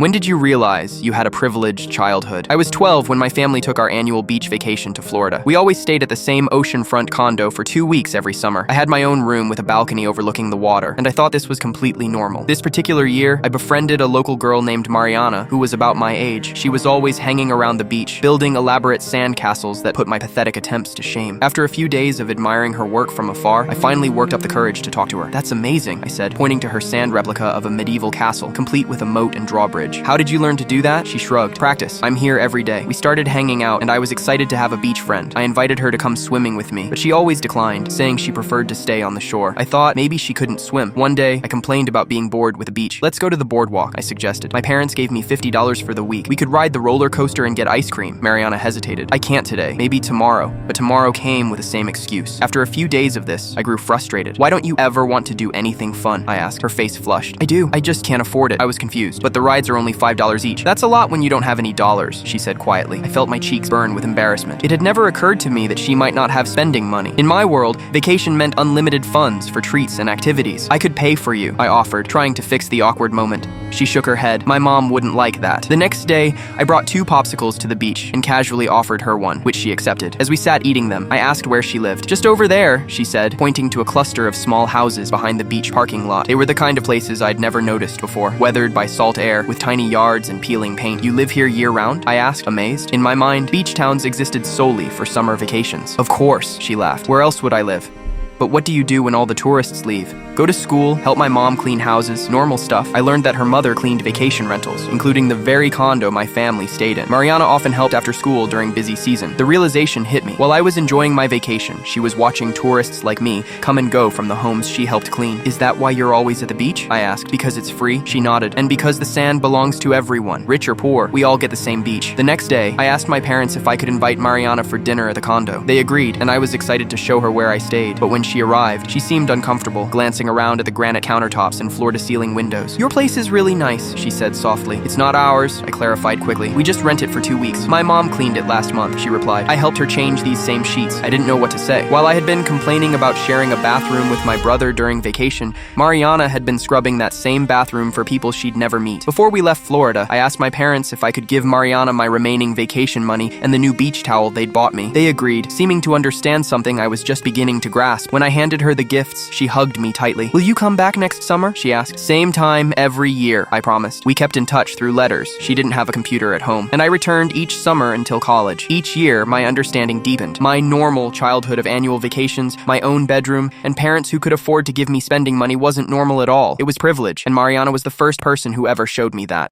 When did you realize you had a privileged childhood? I was 12 when my family took our annual beach vacation to Florida. We always stayed at the same oceanfront condo for 2 weeks every summer. I had my own room with a balcony overlooking the water, and I thought this was completely normal. This particular year, I befriended a local girl named Mariana, who was about my age. She was always hanging around the beach, building elaborate sand castles that put my pathetic attempts to shame. After a few days of admiring her work from afar, I finally worked up the courage to talk to her. "That's amazing," I said, pointing to her sand replica of a medieval castle, complete with a moat and drawbridge. "How did you learn to do that?" She shrugged. "Practice. I'm here every day." We started hanging out, and I was excited to have a beach friend. I invited her to come swimming with me, but she always declined, saying she preferred to stay on the shore. I thought maybe she couldn't swim. One day, I complained about being bored with the beach. "Let's go to the boardwalk," I suggested. My parents gave me $50 for the week. We could ride the roller coaster and get ice cream. Mariana hesitated. "I can't today. Maybe tomorrow." But tomorrow came with the same excuse. After a few days of this, I grew frustrated. "Why don't you ever want to do anything fun?" I asked. Her face flushed. "I do. I just can't afford it." I was confused. "But the rides are only $5 each." "That's a lot when you don't have any dollars," she said quietly. I felt my cheeks burn with embarrassment. It had never occurred to me that she might not have spending money. In my world, vacation meant unlimited funds for treats and activities. "I could pay for you," I offered, trying to fix the awkward moment. She shook her head. "My mom wouldn't like that." The next day, I brought 2 popsicles to the beach and casually offered her one, which she accepted. As we sat eating them, I asked where she lived. "Just over there," she said, pointing to a cluster of small houses behind the beach parking lot. They were the kind of places I'd never noticed before, weathered by salt air, with tiny yards and peeling paint. "You live here year-round?" I asked, amazed. In my mind, beach towns existed solely for summer vacations. "Of course," she laughed. "Where else would I live?" "But what do you do when all the tourists leave?" "Go to school, help my mom clean houses, normal stuff." I learned that her mother cleaned vacation rentals, including the very condo my family stayed in. Mariana often helped after school during busy season. The realization hit me. While I was enjoying my vacation, she was watching tourists like me come and go from the homes she helped clean. "Is that why you're always at the beach?" I asked. "Because it's free," she nodded. "And because the sand belongs to everyone, rich or poor. We all get the same beach." The next day, I asked my parents if I could invite Mariana for dinner at the condo. They agreed, and I was excited to show her where I stayed. But when she arrived, she seemed uncomfortable, glancing around at the granite countertops and floor-to-ceiling windows. "Your place is really nice," she said softly. "It's not ours," I clarified quickly. "We just rent it for 2 weeks. My mom cleaned it last month," she replied. I helped her change these same sheets. I didn't know what to say. While I had been complaining about sharing a bathroom with my brother during vacation, Mariana had been scrubbing that same bathroom for people she'd never meet. Before we left Florida, I asked my parents if I could give Mariana my remaining vacation money and the new beach towel they'd bought me. They agreed, seeming to understand something I was just beginning to grasp. When I handed her the gifts, she hugged me tightly. "Will you come back next summer?" she asked. "Same time every year," I promised. We kept in touch through letters. She didn't have a computer at home, and I returned each summer until college. Each year, my understanding deepened. My normal childhood of annual vacations, my own bedroom, and parents who could afford to give me spending money wasn't normal at all. It was privilege, and Mariana was the first person who ever showed me that.